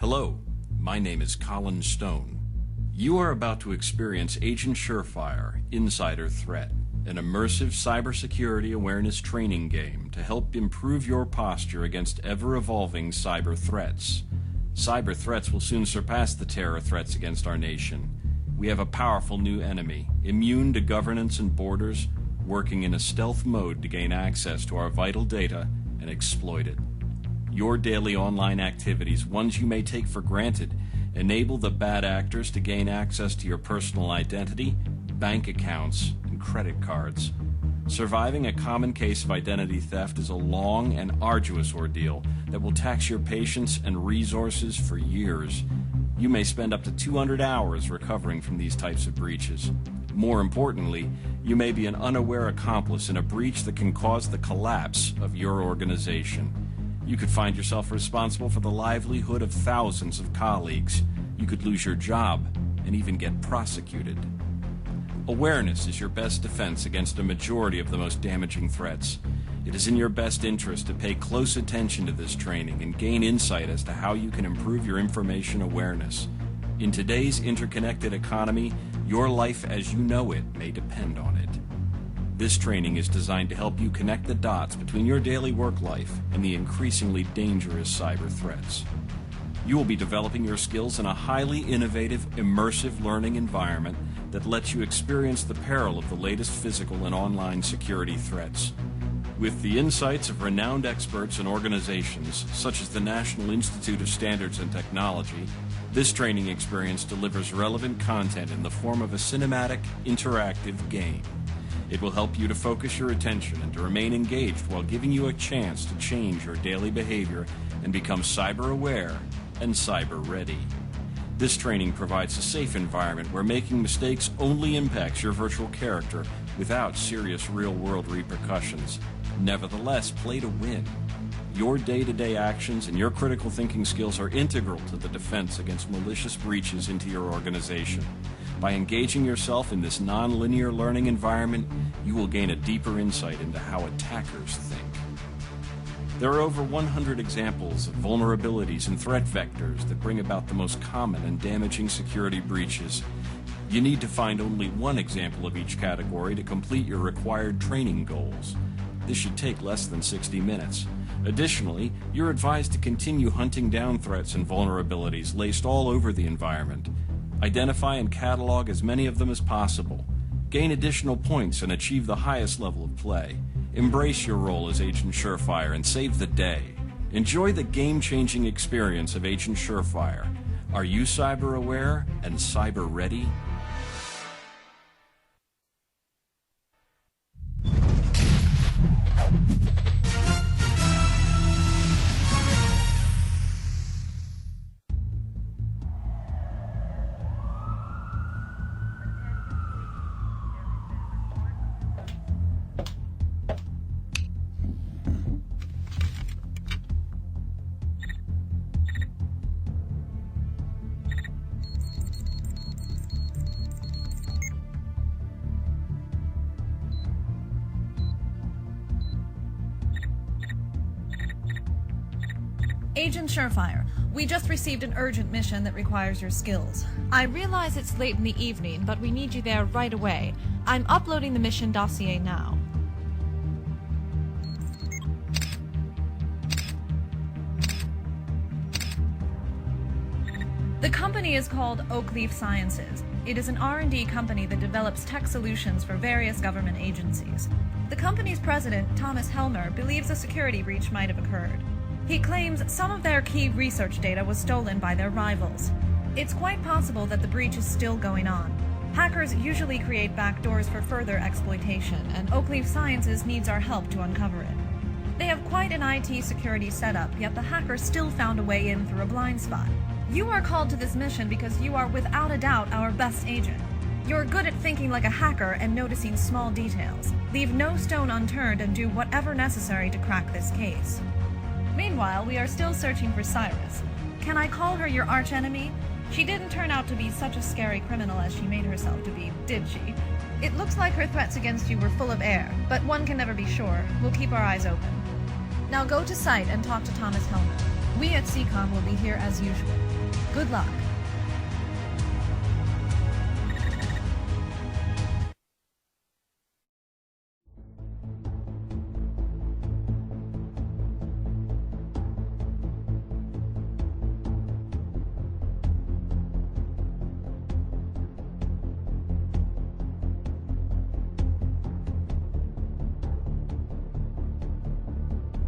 Hello, my name is Colin Stone. You are about to experience AgentSurefire InsiderThreat, an immersive cybersecurity awareness training game to help improve your posture against ever-evolving cyber threats. Cyber threats will soon surpass the terror threats against our nation. We have a powerful new enemy, immune to governance and borders, working in a stealth mode to gain access to our vital data and exploit it. Your daily online activities, ones you may take for granted, enable the bad actors to gain access to your personal identity, bank accounts, and credit cards. Surviving a common case of identity theft is a long and arduous ordeal that will tax your patience and resources for years. You may spend up to 200 hours recovering from these types of breaches. More importantly, you may be an unaware accomplice in a breach that can cause the collapse of your organization. You could find yourself responsible for the livelihood of thousands of colleagues. You could lose your job and even get prosecuted. Awareness is your best defense against a majority of the most damaging threats. It is in your best interest to pay close attention to this training and gain insight as to how you can improve your information awareness. In today's interconnected economy, your life as you know it may depend on it. This training is designed to help you connect the dots between your daily work life and the increasingly dangerous cyber threats. You will be developing your skills in a highly innovative, immersive learning environment that lets you experience the peril of the latest physical and online security threats. With the insights of renowned experts and organizations, such as the National Institute of Standards and Technology, this training experience delivers relevant content in the form of a cinematic, interactive game. It will help you to focus your attention and to remain engaged while giving you a chance to change your daily behavior and become cyber aware and cyber ready. This training provides a safe environment where making mistakes only impacts your virtual character without serious real-world repercussions. Nevertheless, play to win. Your day-to-day actions and your critical thinking skills are integral to the defense against malicious breaches into your organization. By engaging yourself in this non-linear learning environment, you will gain a deeper insight into how attackers think. There are over 100 examples of vulnerabilities and threat vectors that bring about the most common and damaging security breaches. You need to find only one example of each category to complete your required training goals. This should take less than 60 minutes. Additionally, you're advised to continue hunting down threats and vulnerabilities laced all over the environment. Identify and catalog as many of them as possible. Gain additional points and achieve the highest level of play. Embrace your role as Agent Surefire and save the day. Enjoy the game-changing experience of Agent Surefire. Are you cyber aware and cyber ready? Agent Surefire, we just received an urgent mission that requires your skills. I realize it's late in the evening, but we need you there right away. I'm uploading the mission dossier now. The company is called Oakleaf Sciences. It is an R&D company that develops tech solutions for various government agencies. The company's president, Thomas Helmer, believes a security breach might have occurred. He claims some of their key research data was stolen by their rivals. It's quite possible that the breach is still going on. Hackers usually create backdoors for further exploitation, and Oakleaf Sciences needs our help to uncover it. They have quite an IT security setup, yet the hackers still found a way in through a blind spot. You are called to this mission because you are without a doubt our best agent. You're good at thinking like a hacker and noticing small details. Leave no stone unturned and do whatever necessary to crack this case. Meanwhile, we are still searching for Cyrus. Can I call her your archenemy? She didn't turn out to be such a scary criminal as she made herself to be, did she? It looks like her threats against you were full of air, but one can never be sure. We'll keep our eyes open. Now go to site and talk to Thomas Helmer. We at CCOM will be here as usual. Good luck.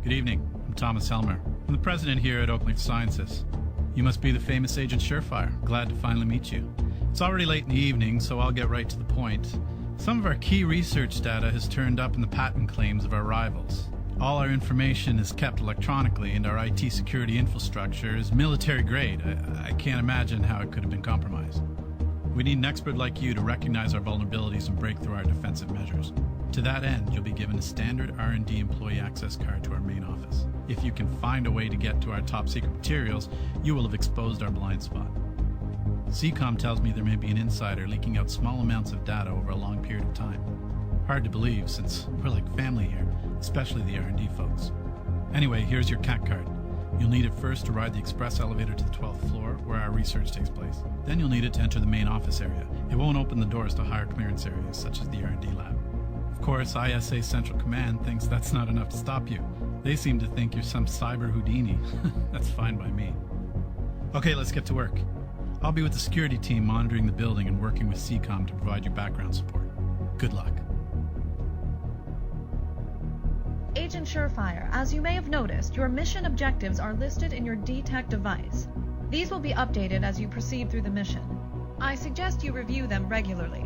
Good evening. I'm Thomas Helmer. I'm the president here at Oak Leaf Sciences. You must be the famous Agent Surefire. Glad to finally meet you. It's already late in the evening, so I'll get right to the point. Some of our key research data has turned up in the patent claims of our rivals. All our information is kept electronically, and our IT security infrastructure is military grade. I can't imagine how it could have been compromised. We need an expert like you to recognize our vulnerabilities and break through our defensive measures. To that end, you'll be given a standard R&D employee access card to our main office. If you can find a way to get to our top secret materials, you will have exposed our blind spot. CCOM tells me there may be an insider leaking out small amounts of data over a long period of time. Hard to believe, since we're like family here, especially the R&D folks. Anyway, here's your CAC card. You'll need it first to ride the express elevator to the 12th floor, where our research takes place. Then you'll need it to enter the main office area. It won't open the doors to higher clearance areas, such as the R&D lab. Of course, ISA Central Command thinks that's not enough to stop you. They seem to think you're some cyber Houdini. That's fine by me. Okay, let's get to work. I'll be with the security team monitoring the building and working with CCOM to provide you background support. Good luck. Agent Surefire, as you may have noticed, your mission objectives are listed in your DTEC device. These will be updated as you proceed through the mission. I suggest you review them regularly.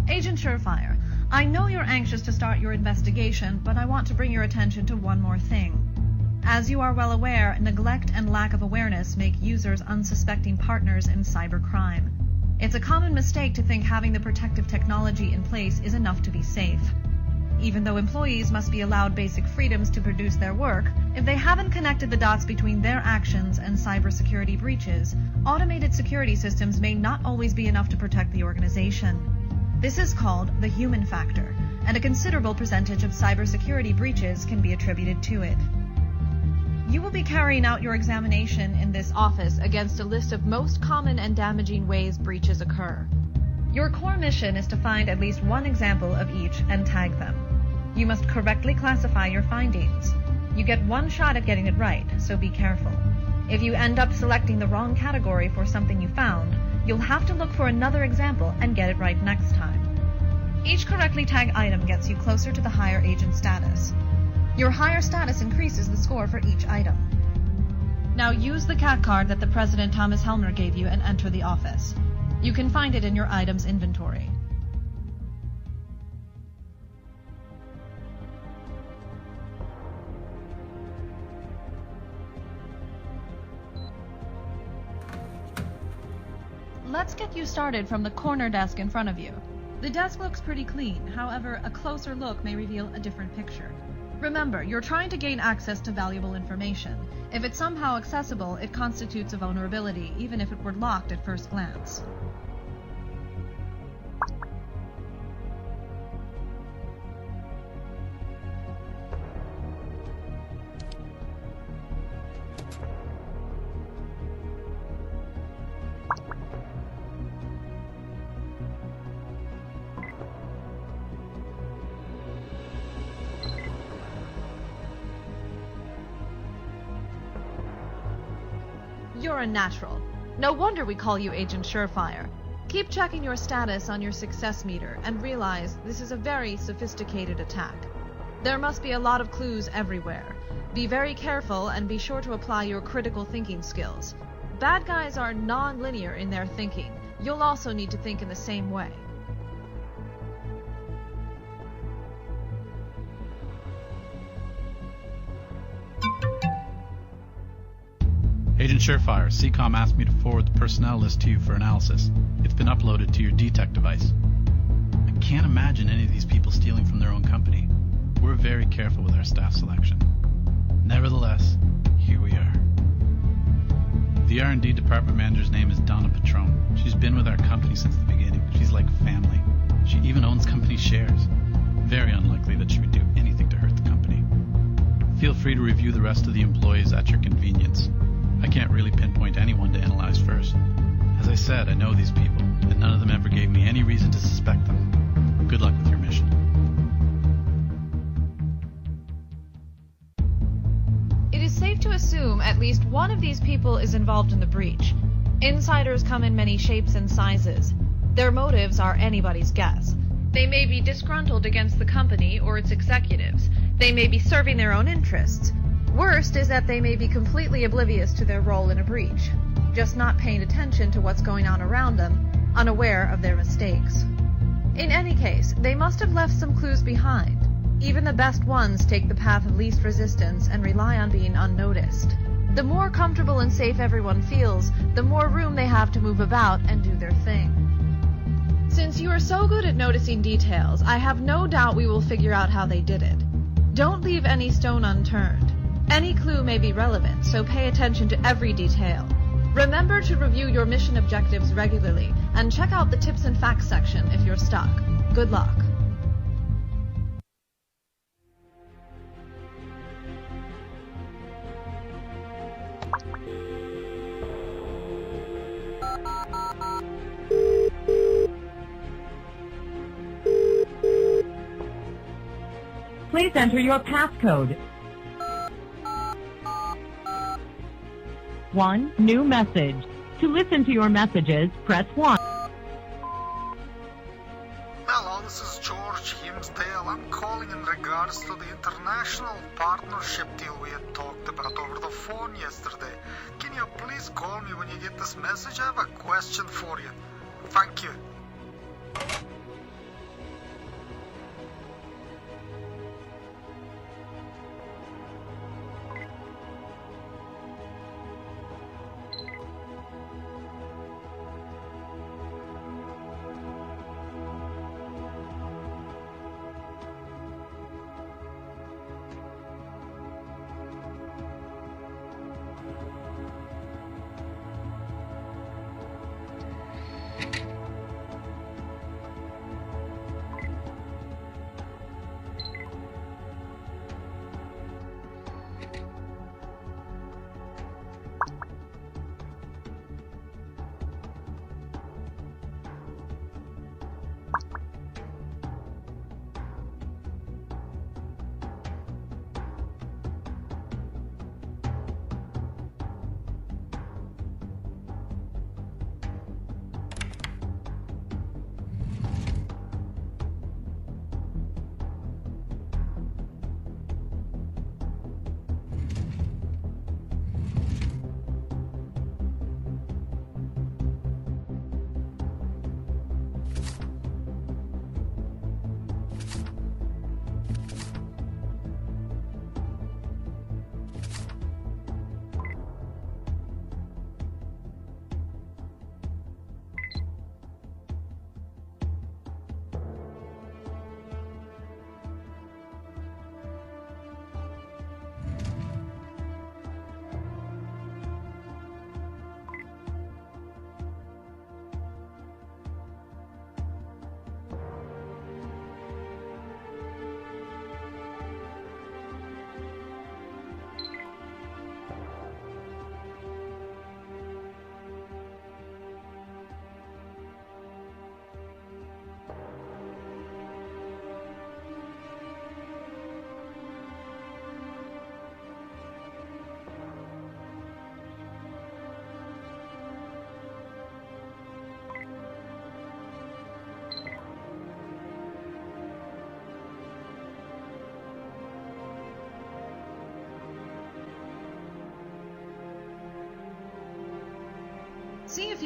Agent Surefire, I know you're anxious to start your investigation, but I want to bring your attention to one more thing. As you are well aware, neglect and lack of awareness make users unsuspecting partners in cybercrime. It's a common mistake to think having the protective technology in place is enough to be safe. Even though employees must be allowed basic freedoms to produce their work, if they haven't connected the dots between their actions and cybersecurity breaches, automated security systems may not always be enough to protect the organization. This is called the human factor, and a considerable percentage of cybersecurity breaches can be attributed to it. You will be carrying out your examination in this office against a list of most common and damaging ways breaches occur. Your core mission is to find at least one example of each and tag them. You must correctly classify your findings. You get one shot at getting it right, so be careful. If you end up selecting the wrong category for something you found, you'll have to look for another example and get it right next time. Each correctly tagged item gets you closer to the higher agent status. Your higher status increases the score for each item. Now use the CAC card that the President Thomas Helmer gave you and enter the office. You can find it in your items inventory. Let's get you started from the corner desk in front of you. The desk looks pretty clean, however, a closer look may reveal a different picture. Remember, you're trying to gain access to valuable information. If it's somehow accessible, it constitutes a vulnerability, even if it were locked at first glance. You're a natural. No wonder we call you Agent Surefire. Keep checking your status on your success meter and realize this is a very sophisticated attack. There must be a lot of clues everywhere. Be very careful and be sure to apply your critical thinking skills. Bad guys are non-linear in their thinking. You'll also need to think in the same way. Agent Surefire, CCOM asked me to forward the personnel list to you for analysis. It's been uploaded to your DTEC device. I can't imagine any of these people stealing from their own company. We're very careful with our staff selection. Nevertheless, here we are. The R&D department manager's name is Donna Patron. She's been with our company since the beginning. She's like family. She even owns company shares. Very unlikely that she would do anything to hurt the company. Feel free to review the rest of the employees at your convenience. I can't really pinpoint anyone to analyze first. As I said, I know these people, and none of them ever gave me any reason to suspect them. Good luck with your mission. It is safe to assume at least one of these people is involved in the breach. Insiders come in many shapes and sizes. Their motives are anybody's guess. They may be disgruntled against the company or its executives. They may be serving their own interests. Worst is that they may be completely oblivious to their role in a breach, just not paying attention to what's going on around them, unaware of their mistakes. In any case, they must have left some clues behind. Even the best ones take the path of least resistance and rely on being unnoticed. The more comfortable and safe everyone feels, the more room they have to move about and do their thing. Since you are so good at noticing details, I have no doubt we will figure out how they did it. Don't leave any stone unturned. Any clue may be relevant, so pay attention to every detail. Remember to review your mission objectives regularly, and check out the tips and facts section if you're stuck. Good luck. Please enter your passcode. 1. New message. To listen to your messages, press 1. Hello, this is George Himsdale. I'm calling in regards to the international partnership deal we had talked about over the phone yesterday. Can you please call me when you get this message? I have a question for you. Thank you.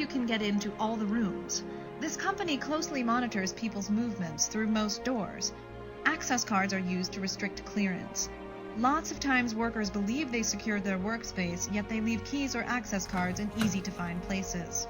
you can get into all the rooms. This company closely monitors people's movements through most doors. Access cards are used to restrict clearance. Lots of times workers believe they secured their workspace, yet they leave keys or access cards in easy-to-find places.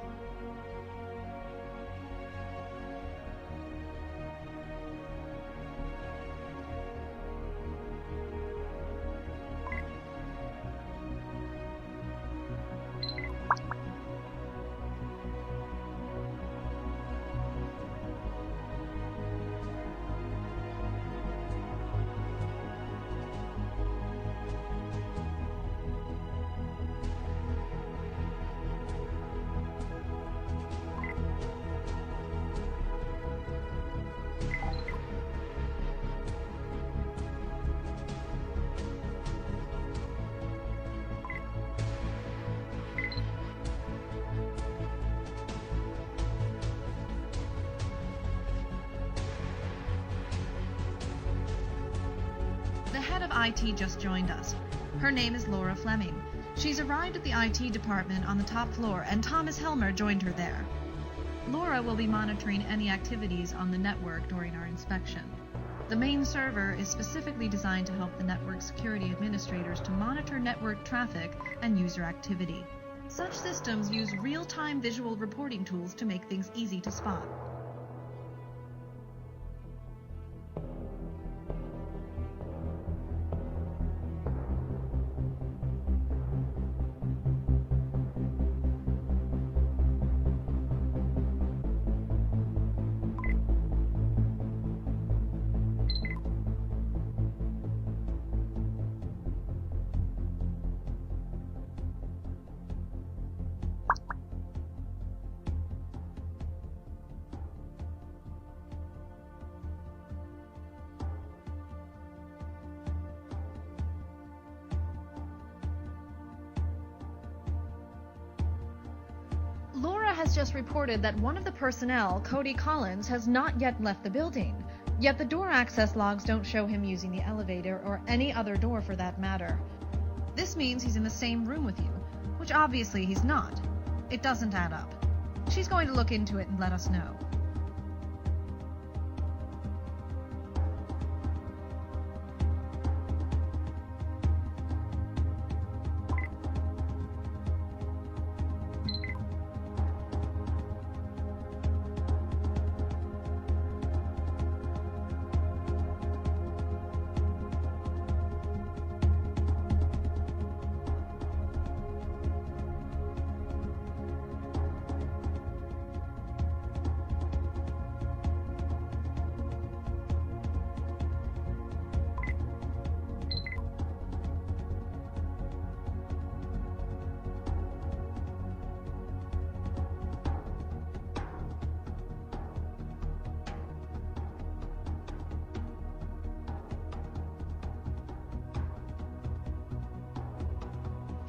The head of IT just joined us. Her name is Laura Fleming. She's arrived at the IT department on the top floor, and Thomas Helmer joined her there. Laura will be monitoring any activities on the network during our inspection. The main server is specifically designed to help the network security administrators to monitor network traffic and user activity. Such systems use real-time visual reporting tools to make things easy to spot. Laura has just reported that one of the personnel, Cody Collins, has not yet left the building. Yet the door access logs don't show him using the elevator or any other door for that matter. This means he's in the same room with you, which obviously he's not. It doesn't add up. She's going to look into it and let us know.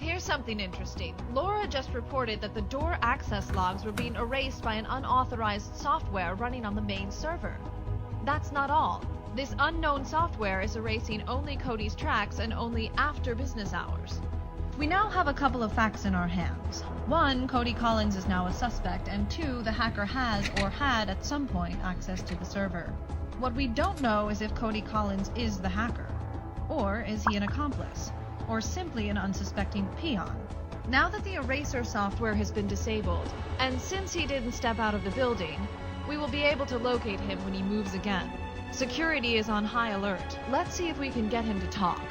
Here's something interesting. Laura just reported that the door access logs were being erased by an unauthorized software running on the main server. That's not all. This unknown software is erasing only Cody's tracks and only after business hours. We now have a couple of facts in our hands. One, Cody Collins is now a suspect, and two, the hacker has or had at some point access to the server. What we don't know is if Cody Collins is the hacker, or is he an accomplice, or simply an unsuspecting peon. Now that the eraser software has been disabled, and since he didn't step out of the building, we will be able to locate him when he moves again. Security is on high alert. Let's see if we can get him to talk.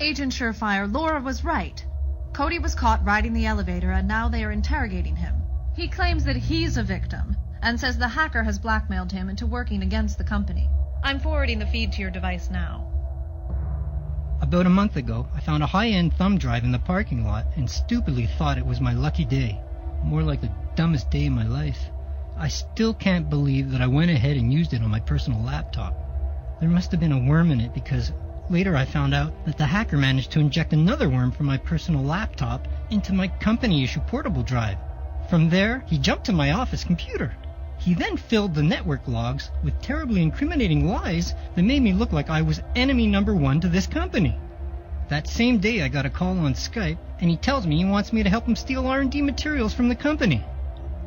AgentSurefire, Laura was right. Cody was caught riding the elevator, and now they are interrogating him. He claims that he's a victim, and says the hacker has blackmailed him into working against the company. I'm forwarding the feed to your device now. About a month ago, I found a high-end thumb drive in the parking lot and stupidly thought it was my lucky day. More like the dumbest day of my life. I still can't believe that I went ahead and used it on my personal laptop. There must have been a worm in it because Later I found out that the hacker managed to inject another worm from my personal laptop into my company-issue portable drive. From there, he jumped to my office computer. He then filled the network logs with terribly incriminating lies that made me look like I was enemy number one to this company. That same day I got a call on Skype, and he tells me he wants me to help him steal R&D materials from the company.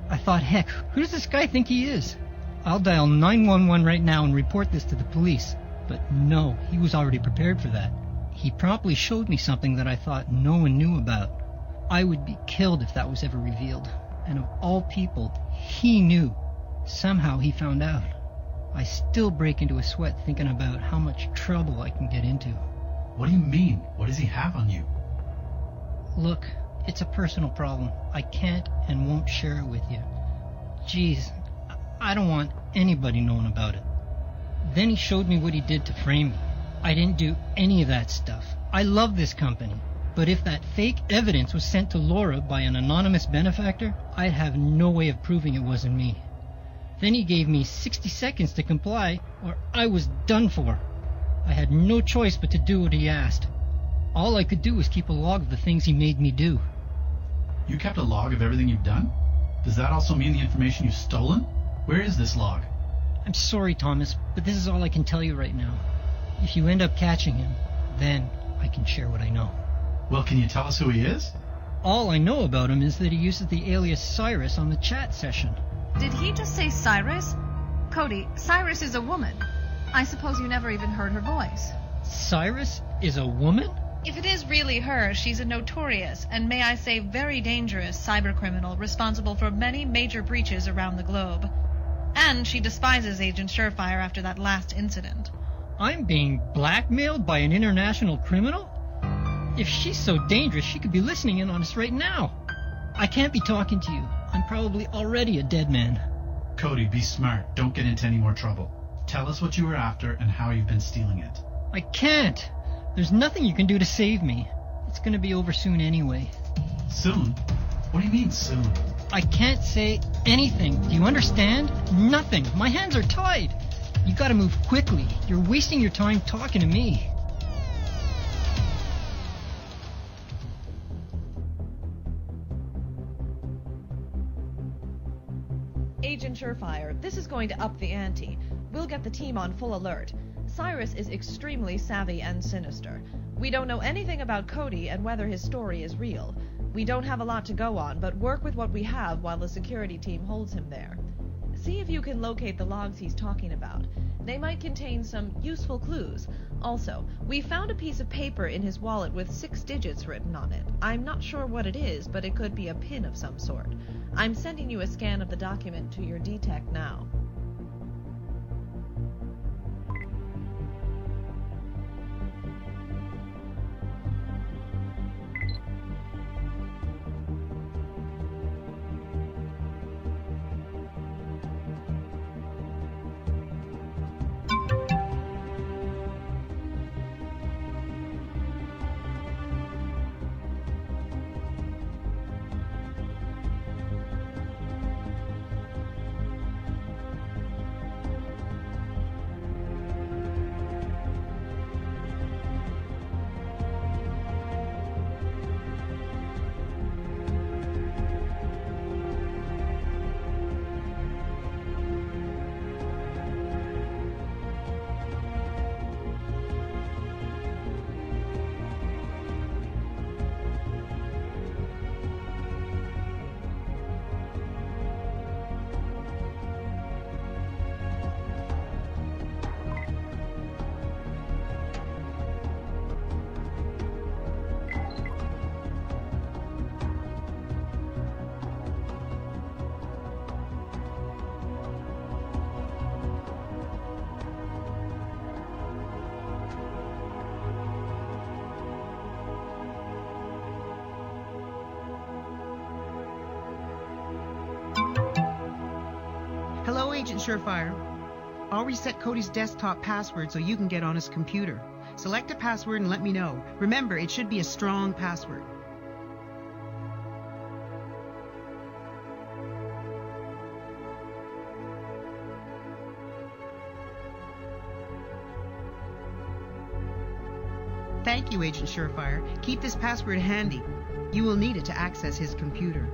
I thought, heck, who does this guy think he is? I'll dial 911 right now and report this to the police. But no, he was already prepared for that. He promptly showed me something that I thought no one knew about. I would be killed if that was ever revealed. And of all people, he knew. Somehow he found out. I still break into a sweat thinking about how much trouble I can get into. What do you mean? What does he have on you? Look, it's a personal problem. I can't and won't share it with you. Jeez, I don't want anybody knowing about it. Then he showed me what he did to frame me. I didn't do any of that stuff. I love this company. But if that fake evidence was sent to Laura by an anonymous benefactor, I'd have no way of proving it wasn't me. Then he gave me 60 seconds to comply, or I was done for. I had no choice but to do what he asked. All I could do was keep a log of the things he made me do. You kept a log of everything you've done? Does that also mean the information you've stolen? Where is this log? I'm sorry, Thomas, but this is all I can tell you right now. If you end up catching him, then I can share what I know. Well, can you tell us who he is? All I know about him is that he uses the alias Cyrus on the chat session. Did he just say Cyrus? Cody, Cyrus is a woman. I suppose you never even heard her voice. Cyrus is a woman? If it is really her, she's a notorious, and may I say very dangerous, cybercriminal responsible for many major breaches around the globe. And she despises Agent Surefire after that last incident. I'm being blackmailed by an international criminal? If she's so dangerous, she could be listening in on us right now. I can't be talking to you. I'm probably already a dead man. Cody, be smart. Don't get into any more trouble. Tell us what you were after and how you've been stealing it. I can't. There's nothing you can do to save me. It's going to be over soon anyway. Soon? What do you mean, soon? I can't say anything. Do you understand? Nothing. My hands are tied. You gotta move quickly. You're wasting your time talking to me. Agent Surefire, this is going to up the ante. We'll get the team on full alert. Cyrus is extremely savvy and sinister. We don't know anything about Cody and whether his story is real. We don't have a lot to go on, but work with what we have while the security team holds him there. See if you can locate the logs he's talking about. They might contain some useful clues. Also, we found a piece of paper in his wallet with 6 digits written on it. I'm not sure what it is, but it could be a pin of some sort. I'm sending you a scan of the document to your DTEC now. Hello, Agent Surefire. I'll reset Cody's desktop password so you can get on his computer. Select a password and let me know. Remember, it should be a strong password. Thank you, Agent Surefire. Keep this password handy. You will need it to access his computer.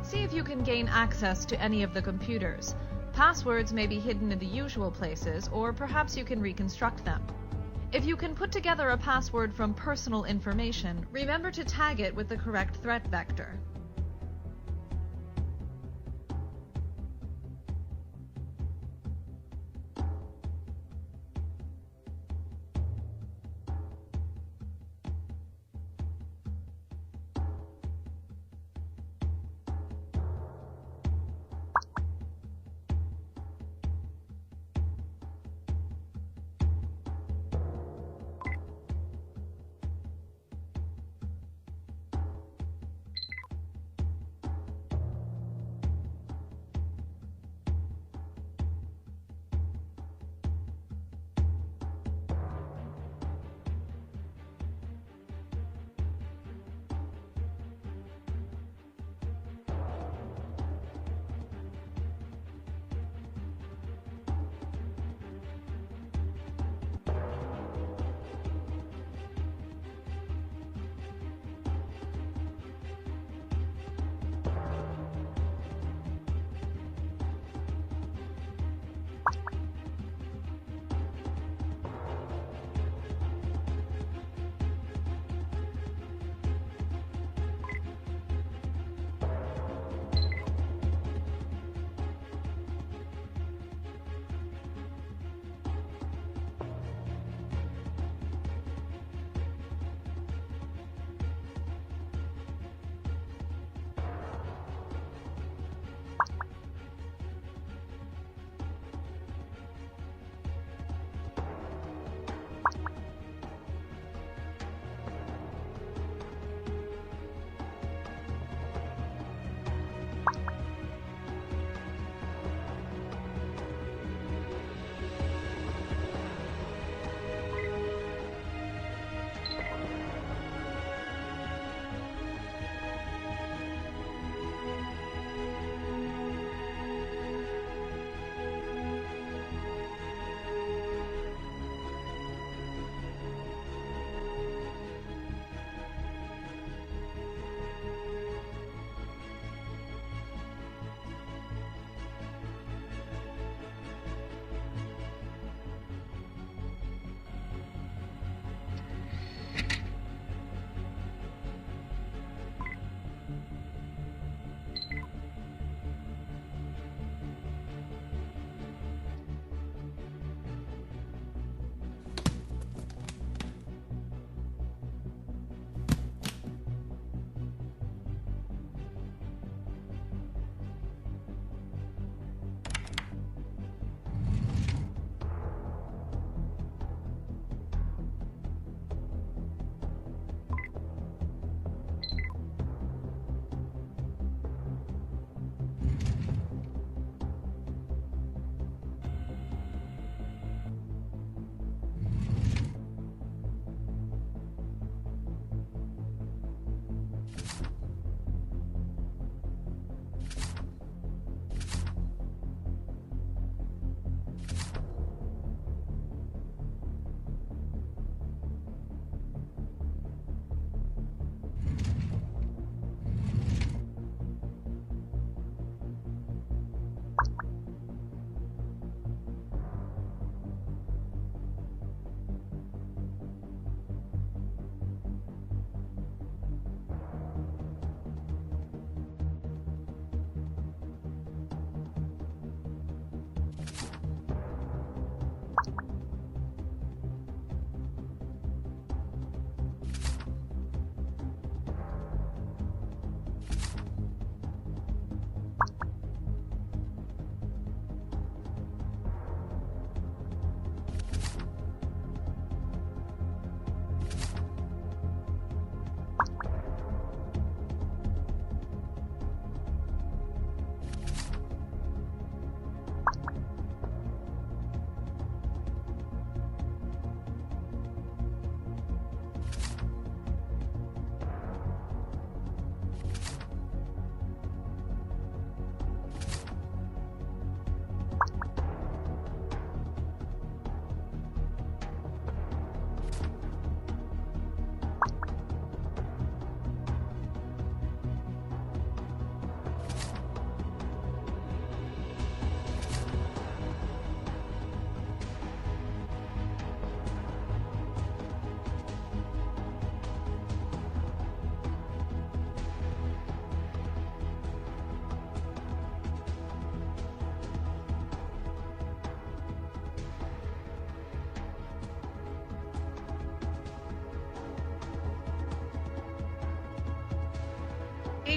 See if you can gain access to any of the computers. Passwords may be hidden in the usual places, or perhaps you can reconstruct them. If you can put together a password from personal information, remember to tag it with the correct threat vector.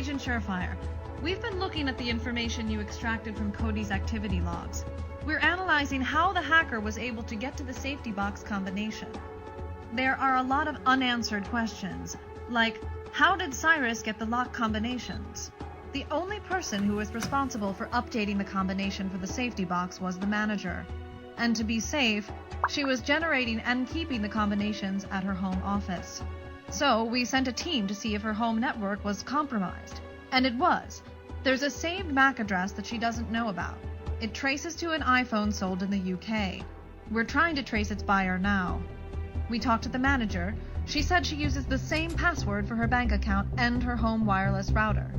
Agent Surefire. We've been looking at the information you extracted from Cody's activity logs. We're analyzing how the hacker was able to get to the safety box combination. There are a lot of unanswered questions, like, how did Cyrus get the lock combinations? The only person who was responsible for updating the combination for the safety box was the manager. And to be safe, she was generating and keeping the combinations at her home office. So we sent a team to see if her home network was compromised. And it was. There's a saved MAC address that she doesn't know about. It traces to an iPhone sold in the UK. We're trying to trace its buyer now. We talked to the manager. She said she uses the same password for her bank account and her home wireless router.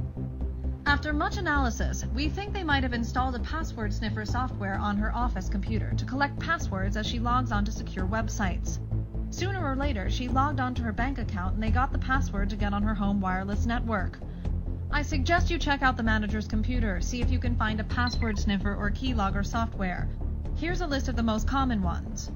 After much analysis, we think they might have installed a password sniffer software on her office computer to collect passwords as she logs onto secure websites. Sooner or later, she logged onto her bank account and they got the password to get on her home wireless network. I suggest you check out the manager's computer, see if you can find a password sniffer or keylogger software. Here's a list of the most common ones.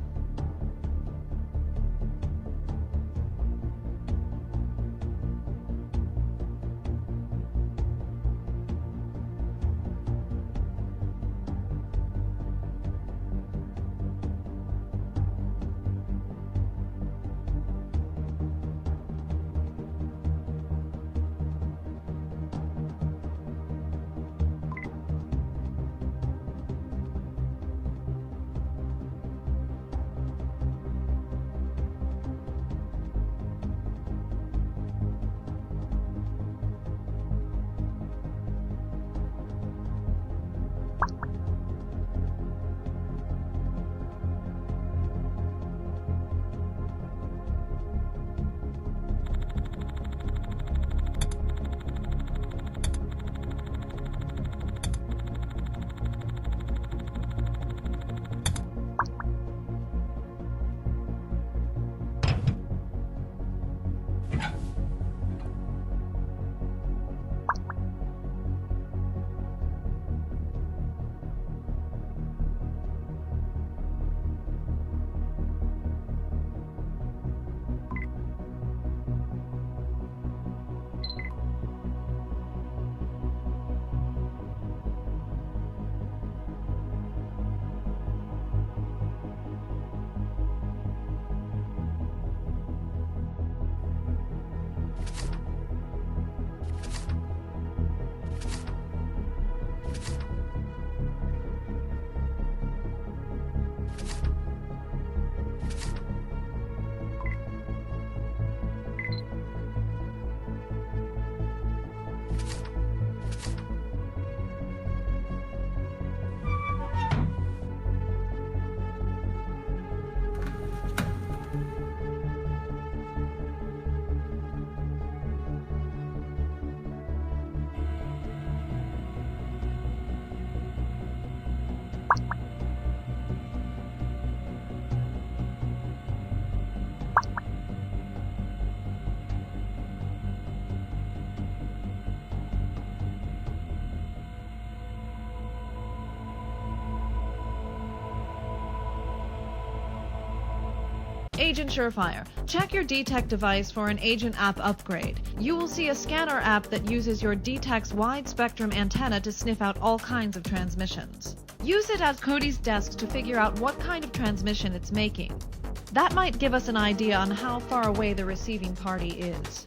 Agent Surefire, check your DTEC device for an Agent app upgrade. You will see a scanner app that uses your DTEC's wide-spectrum antenna to sniff out all kinds of transmissions. Use it at Cody's desk to figure out what kind of transmission it's making. That might give us an idea on how far away the receiving party is.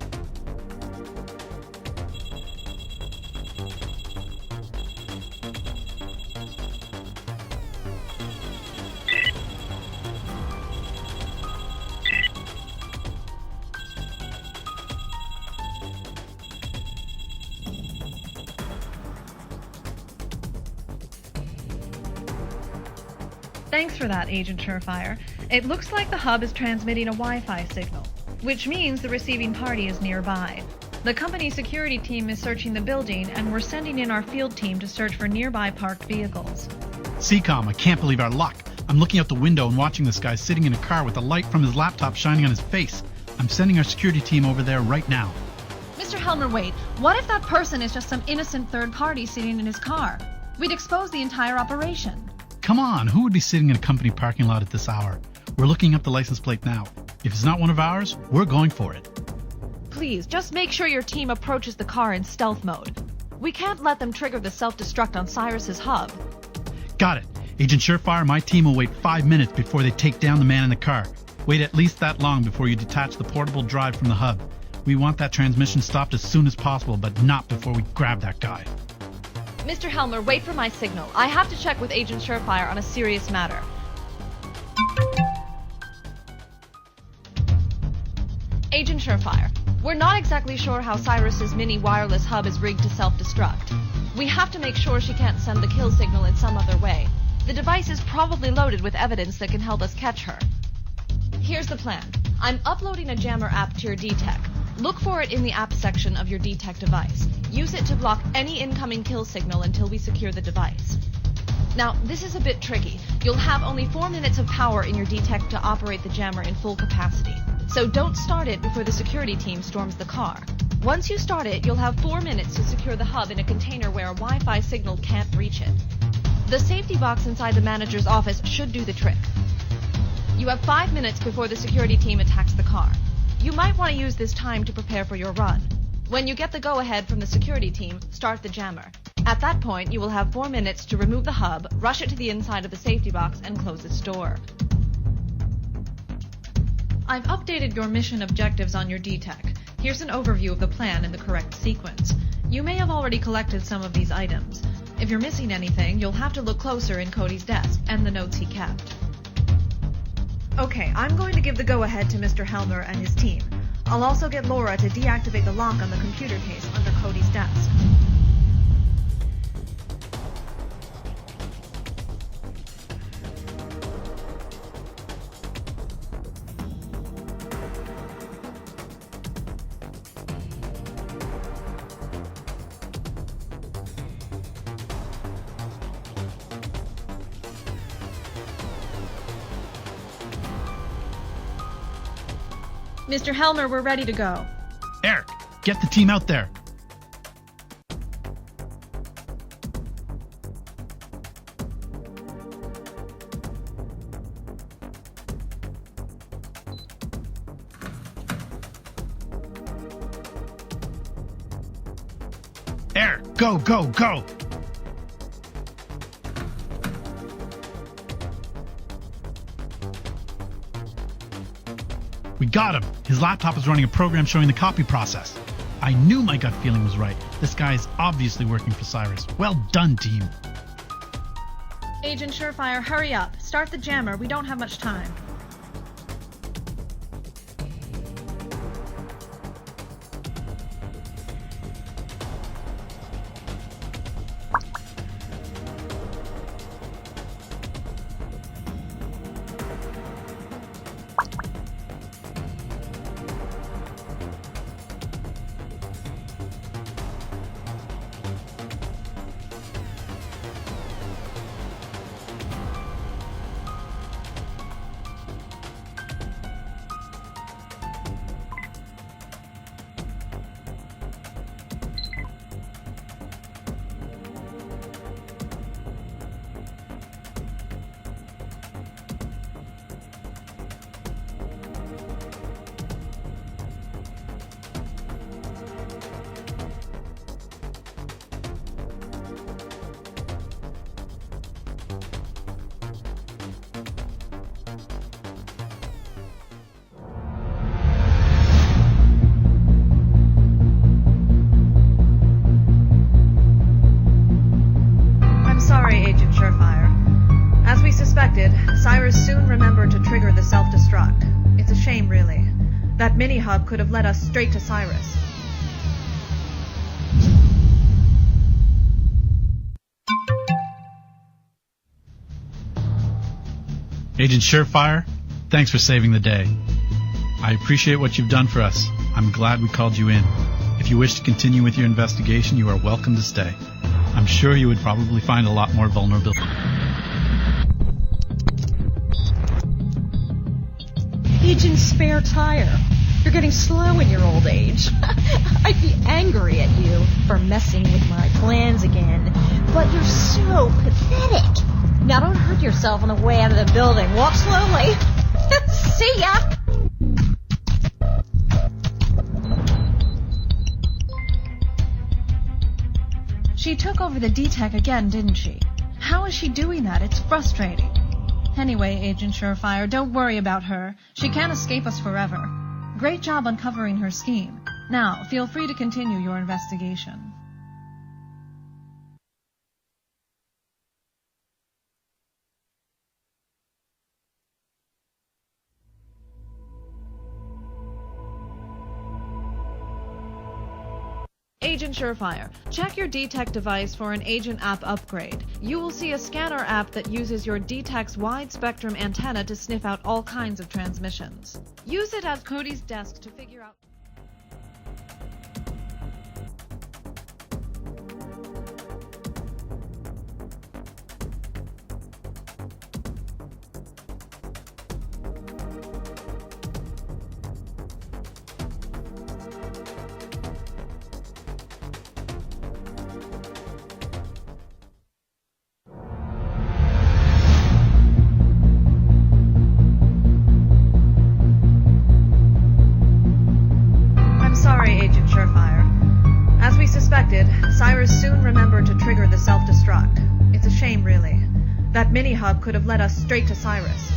Thanks for that, Agent Surefire. It looks like the hub is transmitting a Wi-Fi signal, which means the receiving party is nearby. The company security team is searching the building, and we're sending in our field team to search for nearby parked vehicles. CCOM, I can't believe our luck. I'm looking out the window and watching this guy sitting in a car with the light from his laptop shining on his face. I'm sending our security team over there right now. Mr. Helmer, wait. What if that person is just some innocent third party sitting in his car? We'd expose the entire operation. Come on, who would be sitting in a company parking lot at this hour? We're looking up the license plate now. If it's not one of ours, we're going for it. please, just make sure your team approaches the car in stealth mode. We can't let them trigger the self-destruct on Cyrus's hub. Got it. Agent Surefire and my team will wait 5 minutes before they take down the man in the car. Wait at least that long before you detach the portable drive from the hub. We want that transmission stopped as soon as possible, but not before we grab that guy. Mr. Helmer, wait for my signal. I have to check with Agent Surefire on a serious matter. Agent Surefire, we're not exactly sure how Cyrus's mini wireless hub is rigged to self-destruct. We have to make sure she can't send the kill signal in some other way. The device is probably loaded with evidence that can help us catch her. Here's the plan. I'm uploading a jammer app to your DTEC. Look for it in the app section of your DTEC device. Use it to block any incoming kill signal until we secure the device. Now, this is a bit tricky. You'll have only 4 minutes of power in your DTEC to operate the jammer in full capacity. So don't start it before the security team storms the car. Once you start it, you'll have 4 minutes to secure the hub in a container where a Wi-Fi signal can't reach it. The safety box inside the manager's office should do the trick. You have 5 minutes before the security team attacks the car. You might want to use this time to prepare for your run. When you get the go-ahead from the security team, start the jammer. At that point, you will have 4 minutes to remove the hub, rush it to the inside of the safety box, and close its door. I've updated your mission objectives on your DTEC. Here's an overview of the plan in the correct sequence. You may have already collected some of these items. If you're missing anything, you'll have to look closer in Cody's desk and the notes he kept. Okay, I'm going to give the go-ahead to Mr. Helmer and his team. I'll also get Laura to deactivate the lock on the computer case under Cody's desk. Mr. Helmer, we're ready to go. Eric, get the team out there. Eric, go, go, go! We got him! His laptop is running a program showing the copy process. I knew my gut feeling was right. This guy is obviously working for Cyrus. Well done, team. Agent Surefire, hurry up. Start the jammer. We don't have much time. Cyrus soon remembered to trigger the self-destruct. It's a shame, really. That mini-hub could have led us straight to Cyrus. Agent Surefire, thanks for saving the day. I appreciate what you've done for us. I'm glad we called you in. If you wish to continue with your investigation, you are welcome to stay. I'm sure you would probably find a lot more vulnerability. Agent Spare Tire, you're getting slow in your old age. I'd be angry at you for messing with my plans again, but you're so pathetic. Now don't hurt yourself on the way out of the building. Walk slowly. See ya! She took over the D-Tech again, didn't she? How is she doing that? It's frustrating. Anyway, Agent Surefire, don't worry about her. She can't escape us forever. Great job uncovering her scheme. Now, feel free to continue your investigation. Agent Surefire, check your D-Tech device for an Agent app upgrade. You will see a scanner app that uses your D-Tech's wide-spectrum antenna to sniff out all kinds of transmissions. Use it at Cody's desk to figure out... Cyrus soon remembered to trigger the self-destruct. It's a shame, really. That mini-hub could have led us straight to Cyrus.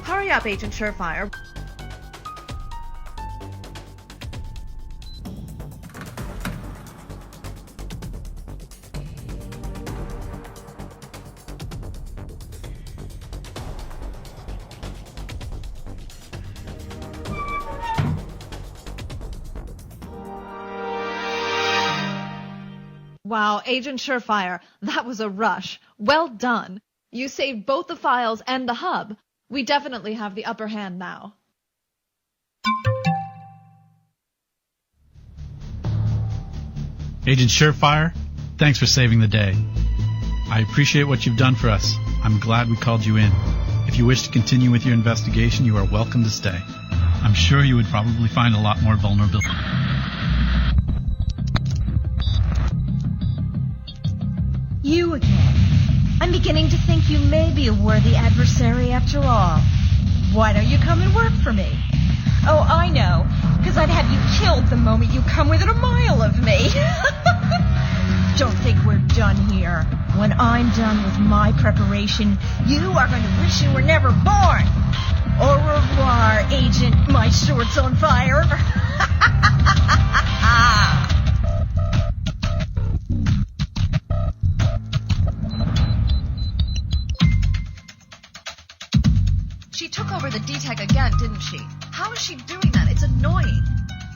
Hurry up, Agent Surefire. Wow, Agent Surefire, that was a rush. Well done. You saved both the files and the hub. We definitely have the upper hand now. Agent Surefire, thanks for saving the day. I appreciate what you've done for us. I'm glad we called you in. If you wish to continue with your investigation, you are welcome to stay. I'm sure you would probably find a lot more vulnerability. You again. I'm beginning to think you may be a worthy adversary after all. Why don't you come and work for me? Oh, I know, because I'd have you killed the moment you come within a mile of me. Don't think we're done here. When I'm done with my preparation, you are going to wish you were never born. Au revoir, Agent. My short's on fire. She took over the D-Tech again, didn't she? How is she doing that? It's annoying.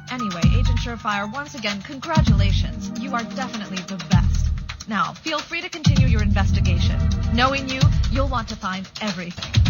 Anyway, Agent Surefire, once again, congratulations. You are definitely the best. Now, feel free to continue your investigation. Knowing you, you'll want to find everything.